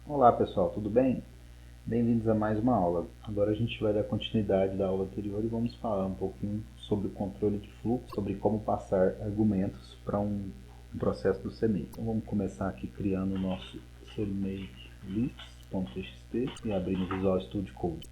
Olá pessoal, tudo bem? Bem-vindos a mais uma aula. Agora a gente vai dar continuidade da aula anterior e vamos falar um pouquinho sobre o controle de fluxo, sobre como passar argumentos para um processo do CMake. Então vamos começar aqui criando o nosso CMake list.txt e abrindo o Visual Studio Code.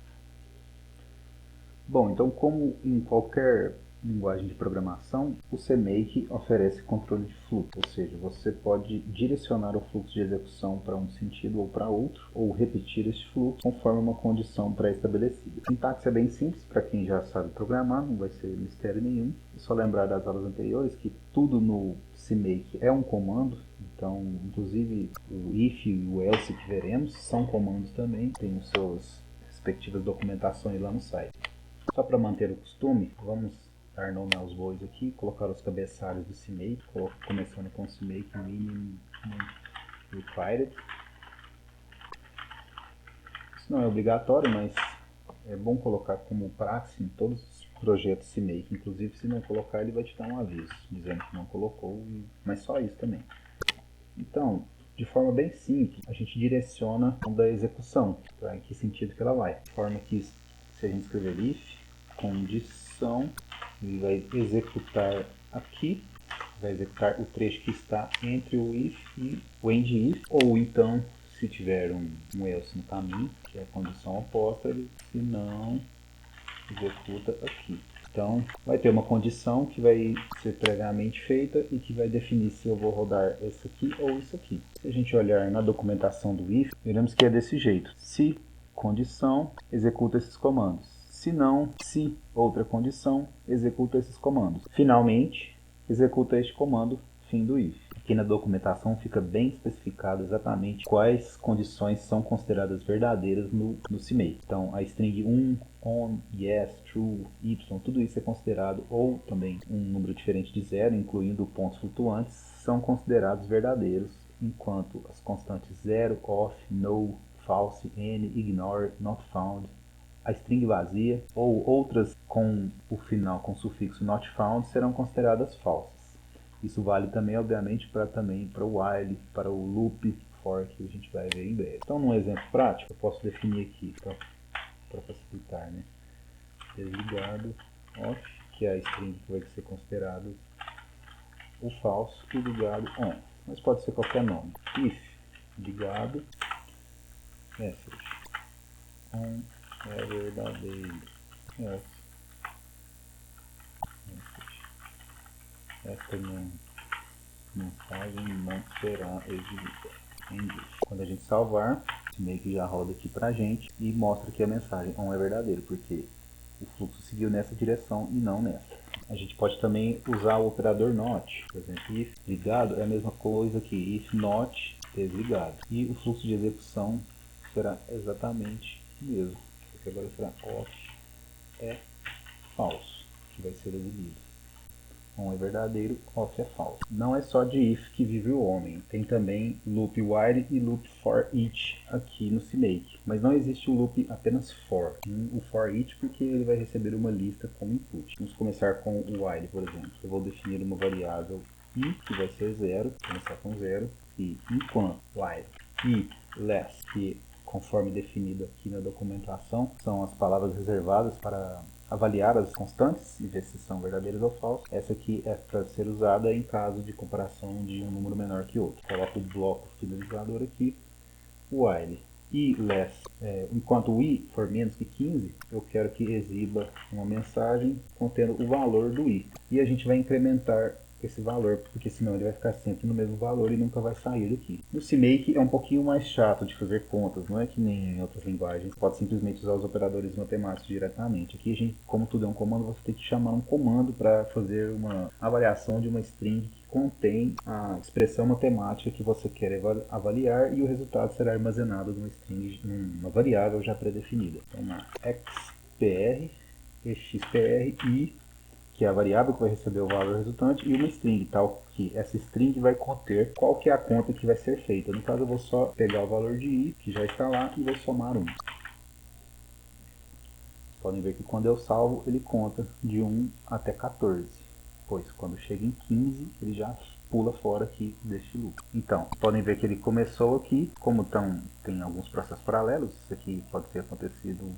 Bom, então como em qualquer linguagem de programação, o CMake oferece controle de fluxo, ou seja, você pode direcionar o fluxo de execução para um sentido ou para outro, ou repetir este fluxo conforme uma condição pré-estabelecida. A sintaxe é bem simples para quem já sabe programar, não vai ser mistério nenhum. É só lembrar das aulas anteriores que tudo no CMake é um comando, então inclusive o if e o else que veremos são comandos também, tem os seus respectivas documentações lá no site. Só para manter o costume, vamos dar nome aos bois aqui, colocar os cabeçalhos do CMake, começando com o CMake minimum required. Isso não é obrigatório, mas é bom colocar como praxe em todos os projetos CMake. Inclusive, se não colocar, ele vai te dar um aviso, dizendo que não colocou, mas só isso também. Então, de forma bem simples, a gente direciona da execução, para em que sentido que ela vai. De forma que, se a gente escrever if, condição, ele vai executar aqui, vai executar o trecho que está entre o if e o end if, ou então, se tiver um else no caminho, que é a condição oposta, ele se não executa aqui. Então, vai ter uma condição que vai ser previamente feita e que vai definir se eu vou rodar esse aqui ou isso aqui. Se a gente olhar na documentação do if, veremos que é desse jeito. Se condição, executa esses comandos. Se não, se outra condição, executa esses comandos. Finalmente, executa este comando, fim do if. Aqui na documentação fica bem especificado exatamente quais condições são consideradas verdadeiras no CMake. Então, a string 1, on, yes, true, y, tudo isso é considerado, ou também um número diferente de zero, incluindo pontos flutuantes, são considerados verdadeiros, enquanto as constantes 0, off, no, false, n, ignore, not found, a string vazia ou outras com o final com o sufixo not found serão consideradas falsas. Isso vale também, obviamente, para o while, para o loop, for, que a gente vai ver em breve. Então, num exemplo prático, eu posso definir aqui, para facilitar, né? Desligado off, que é a string que vai ser considerado o falso, e ligado on. Mas pode ser qualquer nome. If ligado message on é verdadeiro. Yes. Esta mensagem não será exibida. Quando a gente salvar, esse meio que já roda aqui pra gente e mostra que a mensagem on é verdadeiro, porque o fluxo seguiu nessa direção e não nessa. A gente pode também usar o operador not, por exemplo, if ligado é a mesma coisa que if not desligado. E o fluxo de execução será exatamente o mesmo, porque agora será off é falso, que vai ser exibido. On é verdadeiro, off é falso. Não é só de if que vive o homem, tem também loop while e loop for each aqui no CMake, mas não existe o loop apenas for, o for each porque ele vai receber uma lista como input. Vamos começar com o while, por exemplo. Eu vou definir uma variável i, que vai ser 0, começar com 0, e enquanto while i less, que conforme definido aqui na documentação, são as palavras reservadas para avaliar as constantes e ver se são verdadeiras ou falsas. Essa aqui é para ser usada em caso de comparação de um número menor que outro. Coloco o bloco finalizador aqui, while i less, enquanto o i for menos que 15, eu quero que exiba uma mensagem contendo o valor do i. E a gente vai incrementar esse valor, porque senão ele vai ficar sempre no mesmo valor e nunca vai sair daqui. No CMake é um pouquinho mais chato de fazer contas, não é que nem em outras linguagens, pode simplesmente usar os operadores matemáticos diretamente. Aqui, a gente, como tudo é um comando, você tem que chamar um comando para fazer uma avaliação de uma string que contém a expressão matemática que você quer avaliar e o resultado será armazenado numa string, numa variável já pré-definida. Então, na xpr, expr i, que é a variável que vai receber o valor resultante, e uma string, tal que essa string vai conter qual que é a conta que vai ser feita. No caso, eu vou só pegar o valor de i, que já está lá, e vou somar 1. Podem ver que quando eu salvo, ele conta de 1 até 14, pois quando chega em 15, ele já pula fora aqui deste loop. Então, podem ver que ele começou aqui, como tem alguns processos paralelos, isso aqui pode ter acontecido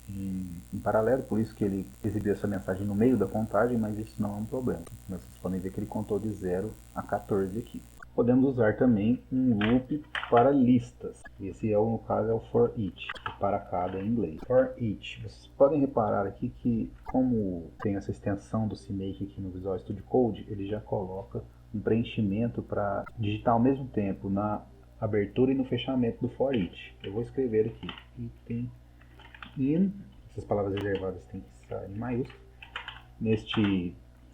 em paralelo, por isso que ele exibiu essa mensagem no meio da contagem, mas isso não é um problema. Vocês podem ver que ele contou de 0 a 14 aqui. Podemos usar também um loop para listas. Esse no caso é o for each, para cada em inglês. For each. Vocês podem reparar aqui que, como tem essa extensão do CMake aqui no Visual Studio Code, ele já coloca um preenchimento para digitar ao mesmo tempo na abertura e no fechamento do for each. Eu vou escrever aqui item in, essas palavras reservadas têm que estar em maiúsculo,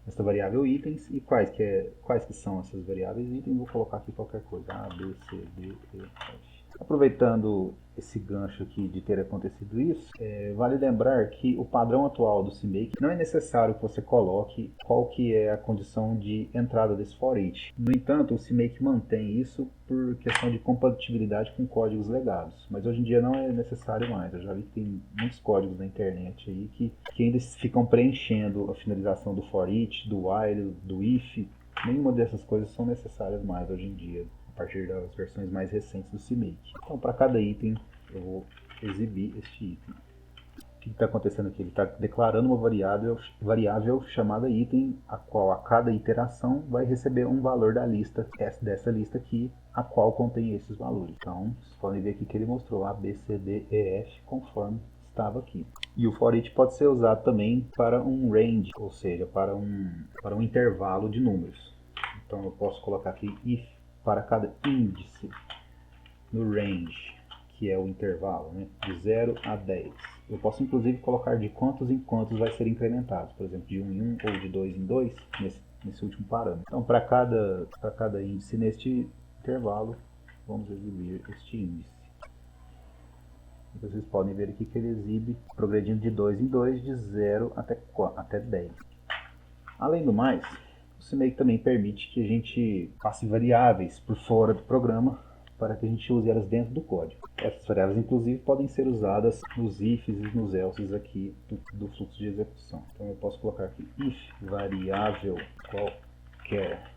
nesta variável itens, e quais que são essas variáveis itens, vou colocar aqui qualquer coisa, A, B, C, D, E, F. Aproveitando esse gancho aqui de ter acontecido isso, vale lembrar que o padrão atual do CMake não é necessário que você coloque qual que é a condição de entrada desse for each. No entanto, o CMake mantém isso por questão de compatibilidade com códigos legados, mas hoje em dia não é necessário mais. Eu já vi que tem muitos códigos na internet aí que ainda ficam preenchendo a finalização do for each, do while, do if. Nenhuma dessas coisas são necessárias mais hoje em dia, a partir das versões mais recentes do CMake. Então, para cada item, eu vou exibir este item. O que está acontecendo aqui? Ele está declarando uma variável chamada item, a qual a cada iteração vai receber um valor da lista, dessa lista aqui, a qual contém esses valores. Então, vocês podem ver aqui que ele mostrou A, B, C, D, E, F, conforme estava aqui. E o for each pode ser usado também para um range, ou seja, para um intervalo de números. Então eu posso colocar aqui if para cada índice no range, que é o intervalo, né, de 0 a 10. Eu posso inclusive colocar de quantos em quantos vai ser incrementado, por exemplo, de 1 em 1 ou de 2 em 2, nesse último parâmetro. Então, para cada índice neste intervalo, vamos exibir este índice. Vocês podem ver aqui que ele exibe progredindo de 2 em 2, de 0 até 10. Além do mais, o CMake também permite que a gente passe variáveis por fora do programa para que a gente use elas dentro do código. Essas variáveis, inclusive, podem ser usadas nos ifs e nos elses aqui do fluxo de execução. Então eu posso colocar aqui if variável qualquer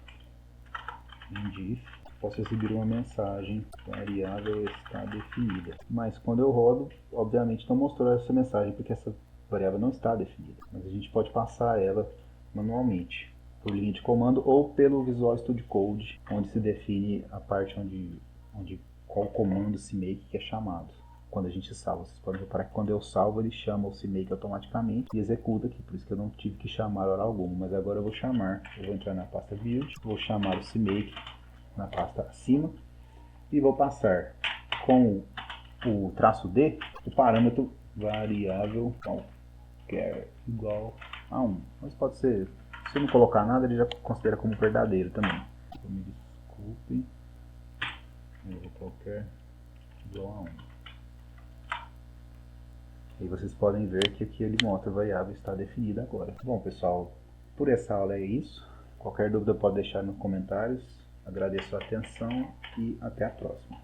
if. Posso exibir uma mensagem, variável está definida. Mas quando eu rodo, obviamente não mostrou essa mensagem, porque essa variável não está definida. Mas a gente pode passar ela manualmente, por linha de comando ou pelo Visual Studio Code, onde se define a parte qual comando CMake que é chamado quando a gente salva. Vocês podem reparar que quando eu salvo, ele chama o CMake automaticamente e executa aqui, por isso que eu não tive que chamar hora alguma. Mas agora eu vou chamar, eu vou entrar na pasta build, vou chamar o CMake na pasta acima e vou passar com o traço D o parâmetro variável qualquer igual a 1. Mas pode ser, se eu não colocar nada, ele já considera como verdadeiro também. Então, me desculpem, eu vou qualquer igual a 1. E vocês podem ver que aqui ele mostra a variável está definida agora. Bom, pessoal, por essa aula é isso. Qualquer dúvida pode deixar nos comentários. Agradeço a atenção e até a próxima.